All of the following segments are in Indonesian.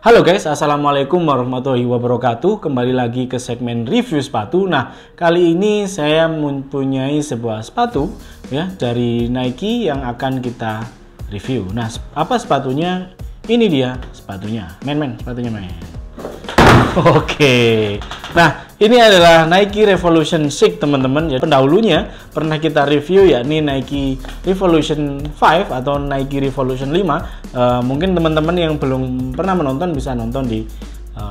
Halo guys, assalamualaikum warahmatullahi wabarakatuh. Kembali lagi ke segmen review sepatu. Nah, kali ini saya mempunyai sebuah sepatu ya dari Nike yang akan kita review. Nah, apa sepatunya? Ini dia sepatunya. Sepatunya men. Oke. Nah, ini adalah Nike Revolution 6 teman-teman. Jadi pendahulunya pernah kita review yakni Nike Revolution 5 atau Nike Revolution 5. Mungkin teman-teman yang belum pernah menonton bisa nonton di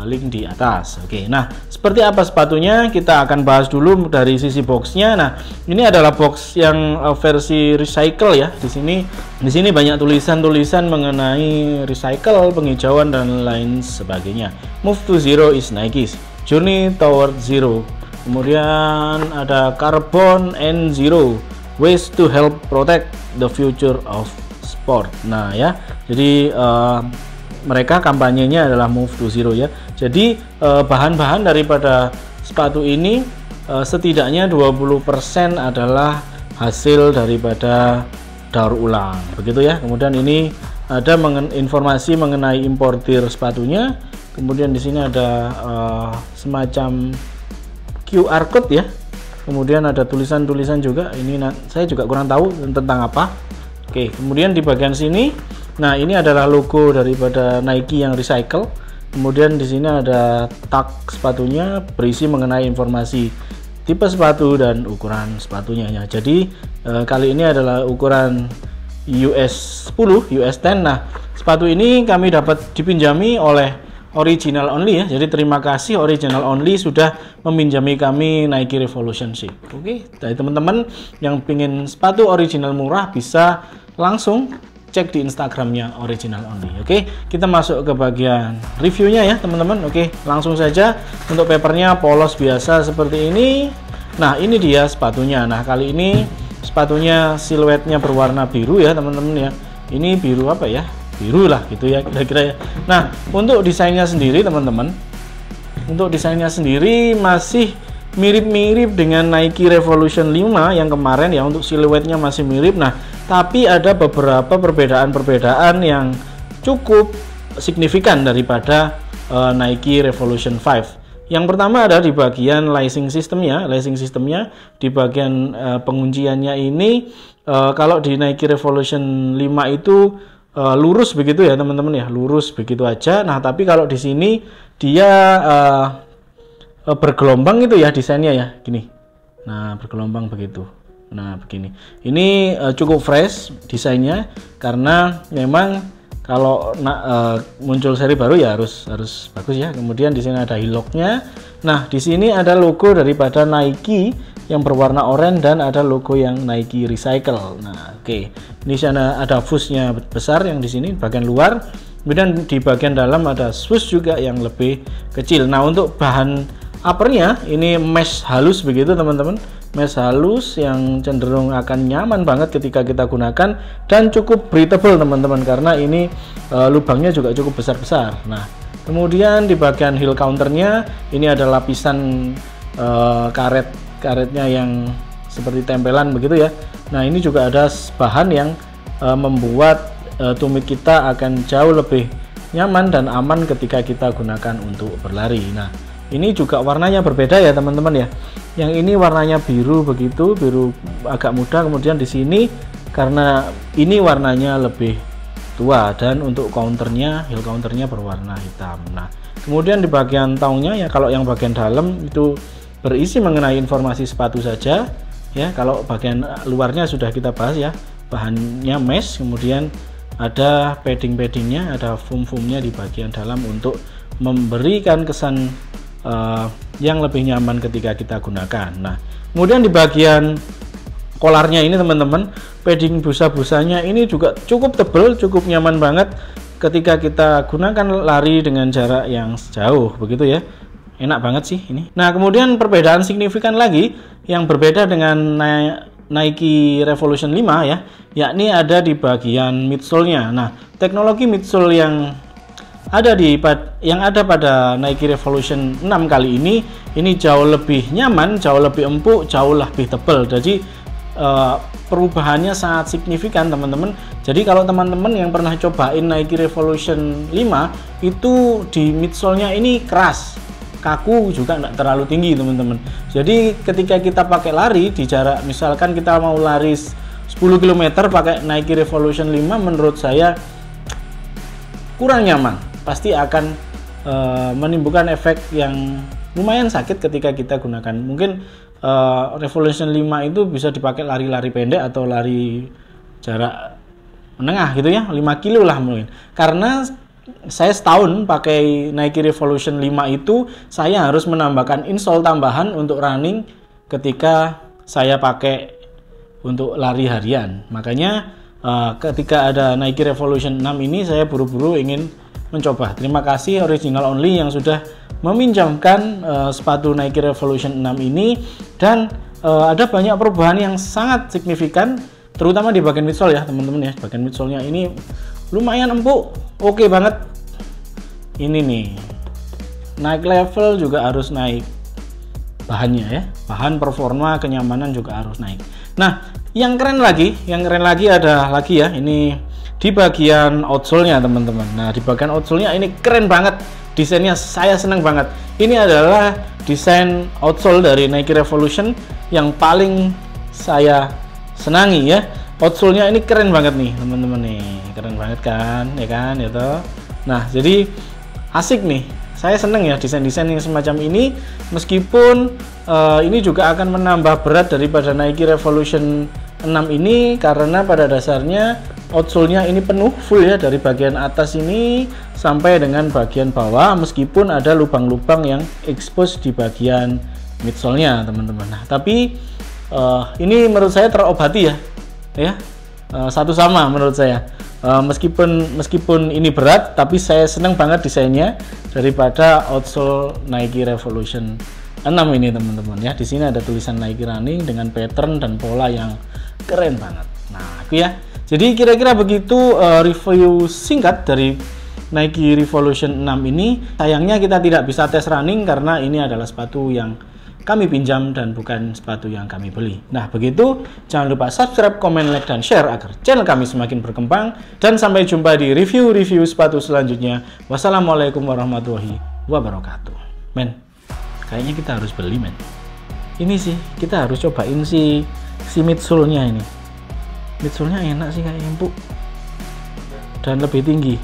link di atas. Oke. Nah, seperti apa sepatunya? Kita akan bahas dulu dari sisi boxnya. Nah, ini adalah box yang versi recycle ya. Di sini banyak tulisan-tulisan mengenai recycle, penghijauan dan lain sebagainya. Move to Zero is Nike's Journey Toward Zero. Kemudian ada Carbon and Zero, Ways to Help Protect the Future of Sport. Nah ya, jadi mereka kampanyenya adalah Move to Zero ya. Jadi bahan-bahan daripada sepatu ini setidaknya 20% adalah hasil daripada daur ulang, begitu ya. Kemudian ini ada informasi mengenai importir sepatunya. Kemudian di sini ada semacam QR code ya. Kemudian ada tulisan-tulisan juga. Ini saya juga kurang tahu tentang apa. Oke, kemudian di bagian sini, nah ini adalah logo daripada Nike yang recycle. Kemudian di sini ada tag sepatunya berisi mengenai informasi tipe sepatu dan ukuran sepatunya ya. Jadi kali ini adalah ukuran US 10, US 10. Nah, sepatu ini kami dapat dipinjami oleh Original Only ya. Jadi terima kasih Original Only sudah meminjami kami Nike Revolution 6. Oke, dari teman-teman yang pingin sepatu original murah bisa langsung cek di Instagramnya Original Only. Oke, kita masuk ke bagian reviewnya ya teman-teman. Oke, langsung saja. Untuk papernya polos biasa seperti ini. Nah, ini dia sepatunya. Nah, kali ini sepatunya siluetnya berwarna biru ya teman-teman ya. Ini biru apa ya? Biru lah gitu ya kira-kira ya. Nah, untuk desainnya sendiri teman-teman, untuk desainnya sendiri masih mirip-mirip dengan Nike Revolution 5 yang kemarin ya. Untuk siluetnya masih mirip. Nah, tapi ada beberapa perbedaan yang cukup signifikan daripada Nike Revolution 5. Yang pertama ada di bagian lacing sistemnya di bagian pengunciannya ini. Kalau di Nike Revolution 5 itu lurus begitu ya teman-teman ya, lurus begitu aja. Nah, tapi kalau di sini dia bergelombang itu ya desainnya ya, gini. Nah, bergelombang begitu. Nah, begini. Ini cukup fresh desainnya karena memang kalau muncul seri baru ya harus bagus ya. Kemudian di sini ada hillocknya. Nah, di sini ada logo daripada Nike yang berwarna oranye dan ada logo yang Nike Recycle. Nah, oke. Ini sana ada fusnya besar yang di sini bagian luar. Kemudian di bagian dalam ada swoosh juga yang lebih kecil. Nah, untuk bahan uppernya ini mesh halus begitu teman-teman. Mesh halus yang cenderung akan nyaman banget ketika kita gunakan dan cukup breathable teman-teman karena ini lubangnya juga cukup besar-besar. Nah, kemudian di bagian heel counternya ini ada lapisan karetnya yang seperti tempelan begitu ya. Nah, ini juga ada bahan yang membuat tumit kita akan jauh lebih nyaman dan aman ketika kita gunakan untuk berlari. Nah, ini juga warnanya berbeda ya teman-teman ya. Yang ini warnanya biru begitu, biru agak muda. Kemudian di sini karena ini warnanya lebih tua dan untuk counternya, heel counternya berwarna hitam. Nah, kemudian di bagian tongnya ya, kalau yang bagian dalam itu berisi mengenai informasi sepatu saja ya. Kalau bagian luarnya sudah kita bahas ya, bahannya mesh. Kemudian ada padding-paddingnya, ada foam-foamnya di bagian dalam untuk memberikan kesan yang lebih nyaman ketika kita gunakan. Nah, kemudian di bagian kolarnya ini teman-teman, padding busa-busanya ini juga cukup tebal, cukup nyaman banget ketika kita gunakan lari dengan jarak yang jauh begitu ya. Enak banget sih ini. Nah, kemudian perbedaan signifikan lagi yang berbeda dengan Nike Revolution 5 ya, yakni ada di bagian midsole-nya. Nah, teknologi midsole yang ada pada Nike Revolution 6 kali ini jauh lebih nyaman, jauh lebih empuk, jauh lebih tebal. Jadi perubahannya sangat signifikan teman-teman. Jadi kalau teman-teman yang pernah cobain Nike Revolution 5 itu di midsole-nya ini keras, kaku, juga nggak terlalu tinggi teman-teman. Jadi ketika kita pakai lari di jarak, misalkan kita mau lari 10 km pakai Nike Revolution 5, menurut saya kurang nyaman, pasti akan menimbulkan efek yang lumayan sakit ketika kita gunakan. Mungkin Revolution 5 itu bisa dipakai lari-lari pendek atau lari jarak menengah gitu ya, 5 kilo lah mungkin. Karena saya setahun pakai Nike Revolution 5 itu saya harus menambahkan insole tambahan untuk running ketika saya pakai untuk lari harian. Makanya ketika ada Nike Revolution 6 ini saya buru-buru ingin mencoba. Terima kasih Original Only yang sudah meminjamkan sepatu Nike Revolution 6 ini, dan ada banyak perubahan yang sangat signifikan terutama di bagian midsole ya teman-teman ya. Bagian midsole-nya ini lumayan empuk, oke banget. Ini nih, naik level juga harus naik bahannya ya, bahan, performa, kenyamanan juga harus naik. Nah, yang keren lagi ada lagi ya, ini di bagian outsole-nya teman-teman. Nah, di bagian outsole-nya ini keren banget, desainnya saya senang banget. Ini adalah desain outsole dari Nike Revolution yang paling saya senangi ya. Outsole-nya ini keren banget nih teman-teman nih, keren banget kan, ya kan, ya toh. Nah, jadi asik nih. Saya seneng ya desain-desain yang semacam ini, meskipun ini juga akan menambah berat daripada Nike Revolution 6 ini, karena pada dasarnya outsole-nya ini penuh full ya, dari bagian atas ini sampai dengan bagian bawah, meskipun ada lubang-lubang yang expose di bagian midsole-nya teman-teman. Nah, tapi ini menurut saya terobati ya, satu sama menurut saya. Meskipun ini berat, tapi saya senang banget desainnya daripada outsole Nike Revolution 6 ini teman-teman ya. Di sini ada tulisan Nike Running dengan pattern dan pola yang keren banget. Nah, itu ya. Jadi kira-kira begitu review singkat dari Nike Revolution 6 ini. Sayangnya kita tidak bisa tes running karena ini adalah sepatu yang kami pinjam dan bukan sepatu yang kami beli. Nah, begitu. Jangan lupa subscribe, komen, like, dan share agar channel kami semakin berkembang. Dan sampai jumpa di review-review sepatu selanjutnya. Wassalamualaikum warahmatullahi wabarakatuh. Men, kayaknya kita harus beli, men. Ini sih, kita harus cobain si midsole-nya ini. Midsole-nya enak sih, kayak empuk. Dan lebih tinggi.